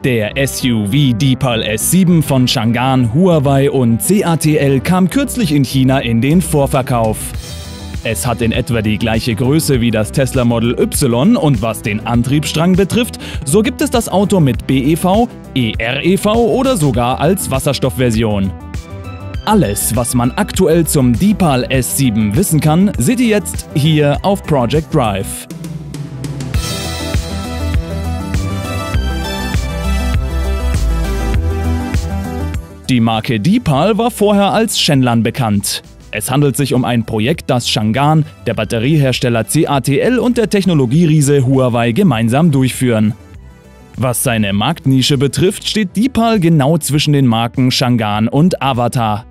Der SUV Deepal S7 von Changan, Huawei und CATL kam kürzlich in China in den Vorverkauf. Es hat in etwa die gleiche Größe wie das Tesla Model Y und was den Antriebsstrang betrifft, so gibt es das Auto mit BEV, EREV oder sogar als Wasserstoffversion. Alles, was man aktuell zum Deepal S7 wissen kann, seht ihr jetzt hier auf Project Drive. Die Marke Deepal war vorher als Shenlan bekannt. Es handelt sich um ein Projekt, das Changan, der Batteriehersteller CATL und der Technologieriese Huawei gemeinsam durchführen. Was seine Marktnische betrifft, steht Deepal genau zwischen den Marken Changan und Avatar.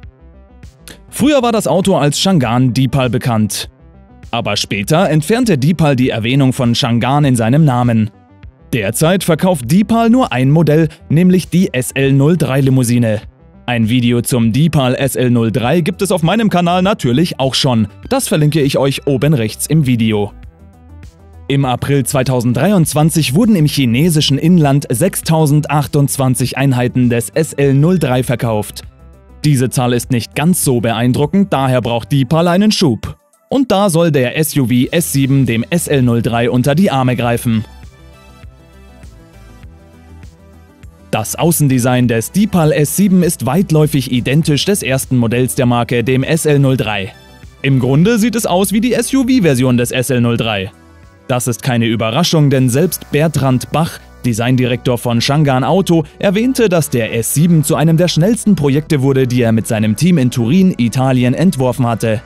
Früher war das Auto als Changan Deepal bekannt. Aber später entfernte Deepal die Erwähnung von Changan in seinem Namen. Derzeit verkauft Deepal nur ein Modell, nämlich die SL03-Limousine. Ein Video zum Deepal SL03 gibt es auf meinem Kanal natürlich auch schon. Das verlinke ich euch oben rechts im Video. Im April 2023 wurden im chinesischen Inland 6028 Einheiten des SL03 verkauft. Diese Zahl ist nicht ganz so beeindruckend, daher braucht Deepal einen Schub. Und da soll der SUV S7 dem SL03 unter die Arme greifen. Das Außendesign des Deepal S7 ist weitläufig identisch des ersten Modells der Marke, dem SL03. Im Grunde sieht es aus wie die SUV-Version des SL03. Das ist keine Überraschung, denn selbst Bertrand Bach, Designdirektor von Changan Auto, erwähnte, dass der S7 zu einem der schnellsten Projekte wurde, die er mit seinem Team in Turin, Italien, entworfen hatte.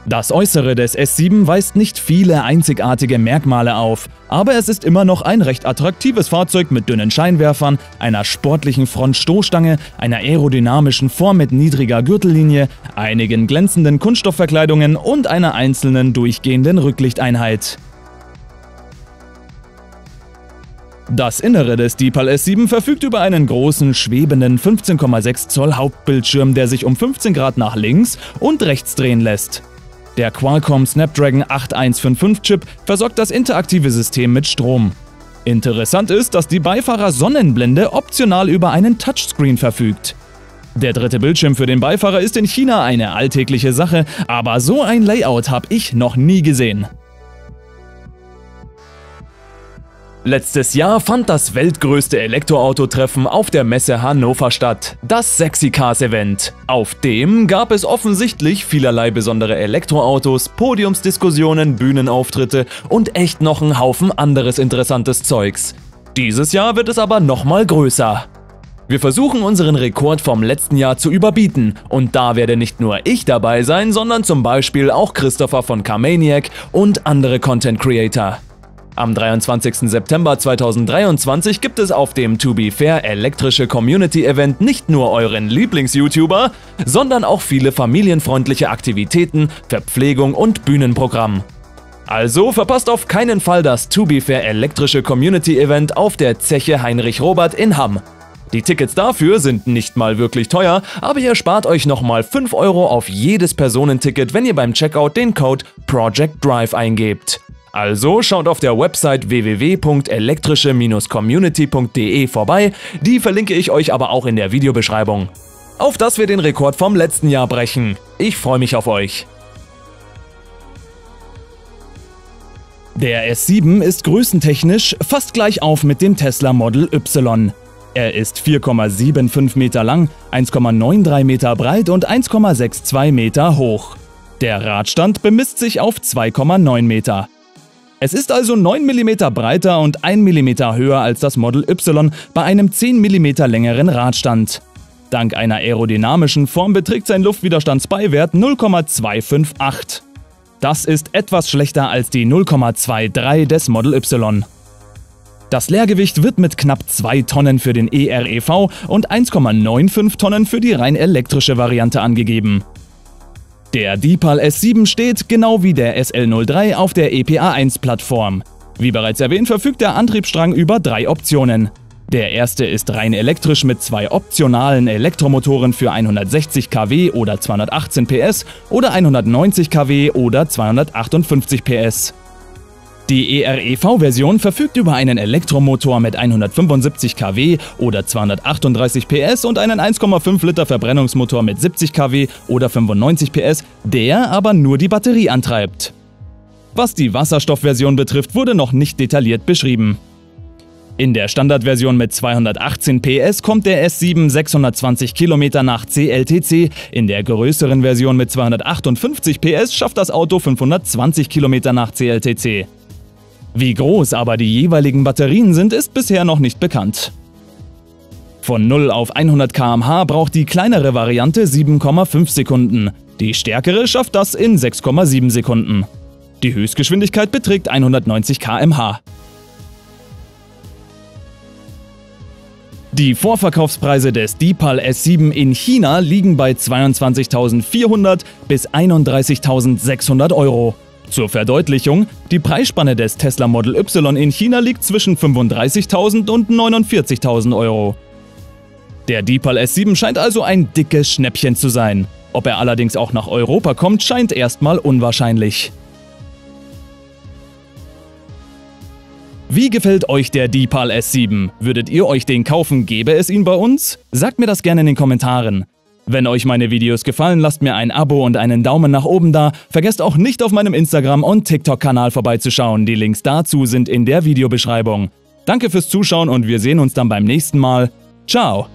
Das Äußere des S7 weist nicht viele einzigartige Merkmale auf, aber es ist immer noch ein recht attraktives Fahrzeug mit dünnen Scheinwerfern, einer sportlichen Frontstoßstange, einer aerodynamischen Form mit niedriger Gürtellinie, einigen glänzenden Kunststoffverkleidungen und einer einzelnen durchgehenden Rücklichteinheit. Das Innere des Deepal S7 verfügt über einen großen, schwebenden 15,6 Zoll Hauptbildschirm, der sich um 15 Grad nach links und rechts drehen lässt. Der Qualcomm Snapdragon 8155-Chip versorgt das interaktive System mit Strom. Interessant ist, dass die Beifahrer-Sonnenblende optional über einen Touchscreen verfügt. Der dritte Bildschirm für den Beifahrer ist in China eine alltägliche Sache, aber so ein Layout habe ich noch nie gesehen. Letztes Jahr fand das weltgrößte Elektroautotreffen auf der Messe Hannover statt, das Sexy Cars Event. Auf dem gab es offensichtlich vielerlei besondere Elektroautos, Podiumsdiskussionen, Bühnenauftritte und echt noch einen Haufen anderes interessantes Zeugs. Dieses Jahr wird es aber nochmal größer. Wir versuchen unseren Rekord vom letzten Jahr zu überbieten und da werde nicht nur ich dabei sein, sondern zum Beispiel auch Christopher von Carmaniac und andere Content Creator. Am 23. September 2023 gibt es auf dem To Be Fair elektrische Community Event nicht nur euren Lieblings-YouTuber, sondern auch viele familienfreundliche Aktivitäten, Verpflegung und Bühnenprogramm. Also verpasst auf keinen Fall das To Be Fair elektrische Community Event auf der Zeche Heinrich Robert in Hamm. Die Tickets dafür sind nicht mal wirklich teuer, aber ihr spart euch nochmal 5 € auf jedes Personenticket, wenn ihr beim Checkout den Code Project Drive eingebt. Also schaut auf der Website www.elektrische-community.de vorbei, die verlinke ich euch aber auch in der Videobeschreibung. Auf dass wir den Rekord vom letzten Jahr brechen. Ich freue mich auf euch. Der S7 ist größentechnisch fast gleich auf mit dem Tesla Model Y. Er ist 4,75 Meter lang, 1,93 Meter breit und 1,62 Meter hoch. Der Radstand bemisst sich auf 2,9 Meter. Es ist also 9 mm breiter und 1 mm höher als das Model Y bei einem 10 mm längeren Radstand. Dank einer aerodynamischen Form beträgt sein Luftwiderstandsbeiwert 0,258. Das ist etwas schlechter als die 0,23 des Model Y. Das Leergewicht wird mit knapp 2 Tonnen für den EREV und 1,95 Tonnen für die rein elektrische Variante angegeben. Der Deepal S7 steht, genau wie der SL03, auf der EPA1-Plattform. Wie bereits erwähnt, verfügt der Antriebsstrang über 3 Optionen. Der erste ist rein elektrisch mit 2 optionalen Elektromotoren für 160 kW oder 218 PS oder 190 kW oder 258 PS. Die EREV-Version verfügt über einen Elektromotor mit 175 kW oder 238 PS und einen 1,5 Liter Verbrennungsmotor mit 70 kW oder 95 PS, der aber nur die Batterie antreibt. Was die Wasserstoffversion betrifft, wurde noch nicht detailliert beschrieben. In der Standardversion mit 218 PS kommt der S7 620 km nach CLTC, in der größeren Version mit 258 PS schafft das Auto 520 km nach CLTC. Wie groß aber die jeweiligen Batterien sind, ist bisher noch nicht bekannt. Von 0 auf 100 km/h braucht die kleinere Variante 7,5 Sekunden, die stärkere schafft das in 6,7 Sekunden. Die Höchstgeschwindigkeit beträgt 190 km/h. Die Vorverkaufspreise des Deepal S7 in China liegen bei 22.400 bis 31.600 Euro. Zur Verdeutlichung, die Preisspanne des Tesla Model Y in China liegt zwischen 35.000 und 49.000 Euro. Der Deepal S7 scheint also ein dickes Schnäppchen zu sein. Ob er allerdings auch nach Europa kommt, scheint erstmal unwahrscheinlich. Wie gefällt euch der Deepal S7? Würdet ihr euch den kaufen, gäbe es ihn bei uns? Sagt mir das gerne in den Kommentaren. Wenn euch meine Videos gefallen, lasst mir ein Abo und einen Daumen nach oben da. Vergesst auch nicht auf meinem Instagram- und TikTok-Kanal vorbeizuschauen. Die Links dazu sind in der Videobeschreibung. Danke fürs Zuschauen und wir sehen uns dann beim nächsten Mal. Ciao!